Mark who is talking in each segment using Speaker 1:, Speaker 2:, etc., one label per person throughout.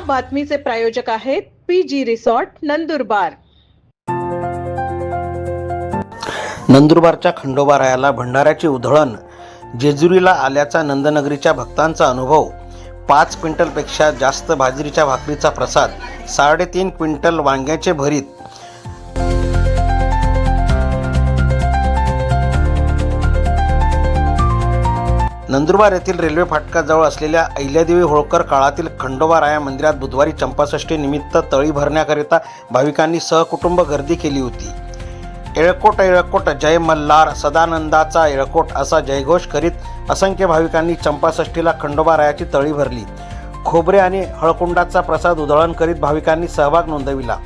Speaker 1: बातमीचे प्रायोजक आहेत PG resort Nandurbar.
Speaker 2: नंदुरबारच्या खंडोबारायाला भंडाऱ्याची उधळण जेजुरीला आल्याचा नंदनगरीच्या भक्तांचा अनुभव। 5 क्विंटलपेक्षा जास्त बाजरीच्या भाकरीचा प्रसाद, 3.5 क्विंटल वांग्याचे भरीत। नंदुरबार येथील रेल्वे फाटकाजवळ असलेल्या अहिल्यादेवी होळकर काळातील खंडोबाराया मंदिरात बुधवारी चंपाषष्ठी निमित्त तळी भरण्याकरिता भाविकांनी सहकुटुंब गर्दी केली होती। येळकोट येळकोट जय मल्हार सदानंदाचा येळकोट असा जयघोष करीत असंख्य भाविकांनी चंपाषष्ठीला खंडोबारायाची तळी भरली। खोबरे आणि हळकुंडाचा प्रसाद उधळण करीत भाविकांनी सहभाग नोंदविला।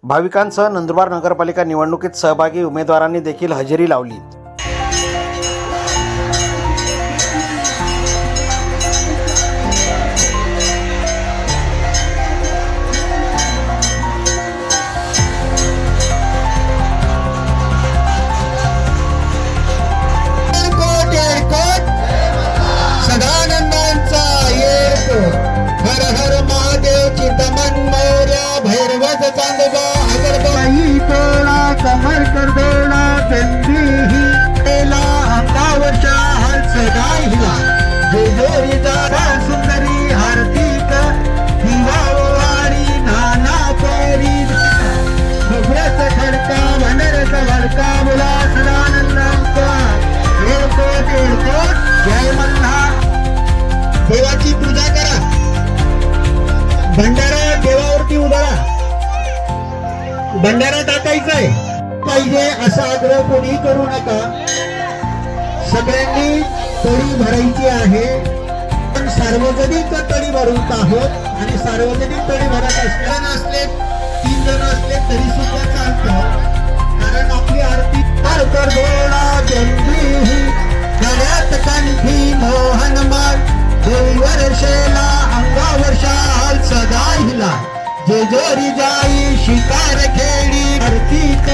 Speaker 2: भाविकांसह नंदुरबार नगरपालिका निवडणुकीत सहभागी उमेदवारांनी देखील हजेरी लावली।
Speaker 3: कमर कर देना बंदी ही तेला अंगावरच्या हाल सदाई हिला जेजोरी दादा सुंदरी हार्दिक दिवाळी नाना पेरी खोबऱ्याचा खडका भंडाऱ्याचा भडका बोला सदानंदांचा येळकोट येळकोट जय मल्हार। देवाची पूजा करा, भंडारा देवावरती उधळा, भंडारा टाकायचाय पाहिजे असा आग्रह कोणी करू नका। सगळ्यांनी तळी भरायची आहे, पण सार्वजनिक तळी भरवत आहोत आणि सार्वजनिक तळी भरत असले 3 जण असले तरी सुद्धा चालतं, कारण आपली आरती कर डोळा गंभीर गळ्यात कंठी मोहनमाल देवीवर शेला अंगावर शाल सदा हिला जेजोरी जाई शिकार खेळी आरतीत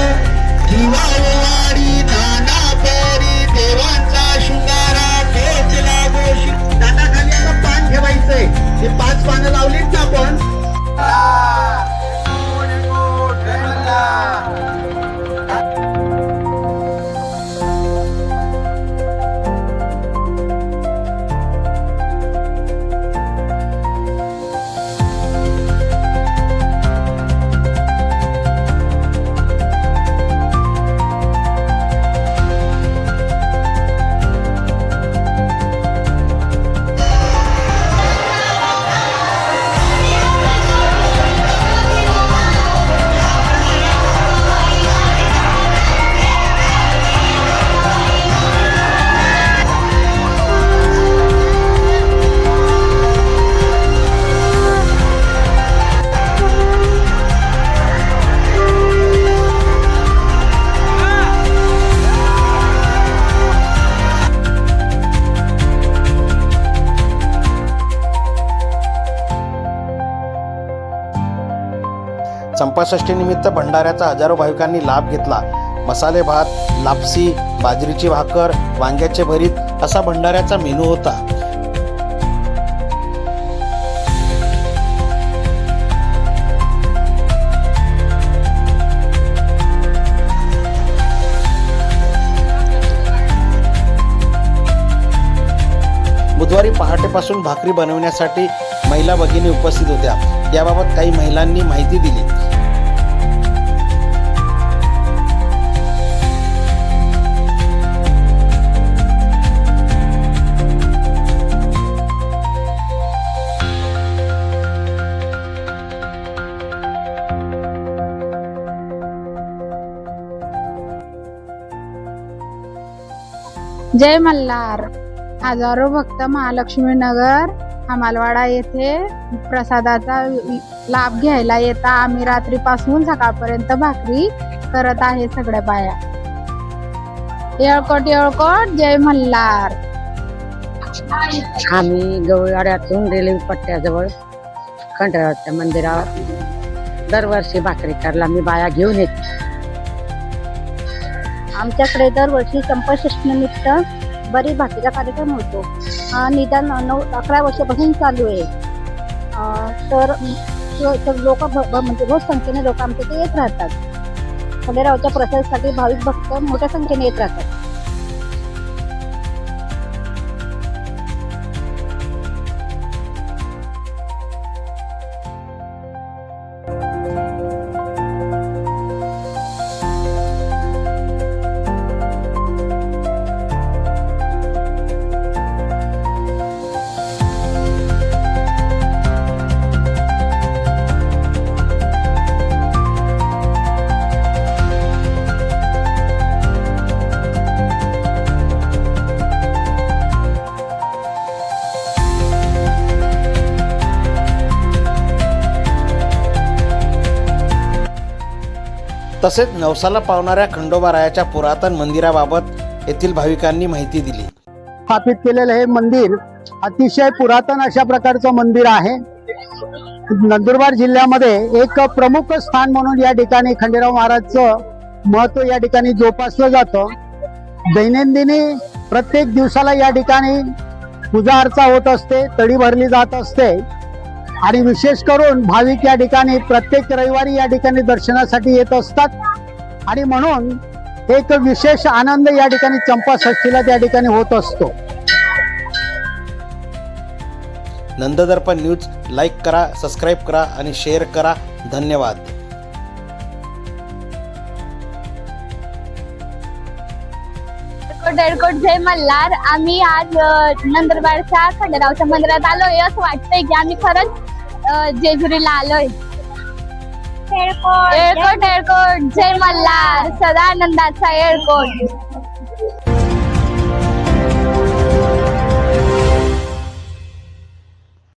Speaker 3: दिवाळी नाना पेरी देवांचा शृंगारा ठेचला गोशी। दाताखाली आता पान ठेवायचंय, हे 5 पानं लावलीत ना आपण।
Speaker 2: चंपाषष्ठीनिमित्त भंडाऱ्याचा हजारो भाविकांनी लाभ घेतला। मसाले भात, लापसी, बाजरीची भाकर, वांग्याचे भरीत असा भंडाऱ्याचा मेनू होता। वर्षापासून भाकरी बनवण्यासाठी महिला भगिनी उपस्थित होत्या। याबाबत काही महिलांनी माहिती दिली।
Speaker 4: जय मल्हार। हजारो भक्त महालक्ष्मी नगर हमालवाडा येथे प्रसादाचा लाभ घ्यायला येता आम्ही रात्रीपासून सकाळपर्यंत भाकरी करत आहे सगळ्या बाया। येळकोट येळकोट जय मल्हार।
Speaker 5: आम्ही गवळवाड्यातून रेल्वे पट्ट्याजवळ खंडेरावच्या मंदिरावर दरवर्षी भाकरी करायला मी बाया घेऊन येते।
Speaker 4: आमच्याकडे दरवर्षी चंपाषष्ठीनिमित्त बरीच भाकरीचा कार्यक्रम होतो। निदान 9-11 वर्षापासून चालू आहे। तर लोक म्हणजे बहुत संख्येने लोक आमच्या इथे येत राहतात। खंडेरावच्या प्रसादासाठी भाविक भक्त मोठ्या संख्येने येत राहतात।
Speaker 2: तसेच नवसाला पावणाऱ्या खंडोबारायाच्या पुरातन मंदिराबाबत येथील भाविकांनी माहिती दिली।
Speaker 6: स्थापित केलेलं हे मंदिर अतिशय पुरातन अशा प्रकारचं मंदिर आहे। नंदुरबार जिल्ह्यामध्ये एक प्रमुख स्थान म्हणून या ठिकाणी खंडेराव महाराजचं महत्व या ठिकाणी जोपासलं जातं। दैनंदिनी प्रत्येक दिवसाला या ठिकाणी पूजा अर्चा होत असते, तळी भरली जात असते आणि विशेष करून भाविक या ठिकाणी प्रत्येक रविवारी या ठिकाणी दर्शनासाठी येत असतात आणि म्हणून एक विशेष आनंद या ठिकाणी चंपाषष्ठीला त्या ठिकाणी होत असतो।
Speaker 2: नंददर्पण न्यूज लाईक करा, सबस्क्राईब करा आणि शेअर करा। धन्यवाद।
Speaker 4: येळकोट जय मल्हार। आम्ही आज नंदुरबारच्या खंडेरावच्या मंदिरात आलोय। असं वाटतंय की आम्ही खरंच जेजुरीला आलोय। येळकोट येळकोट जय मल्हार, सदा आनंदाचा येळकोट।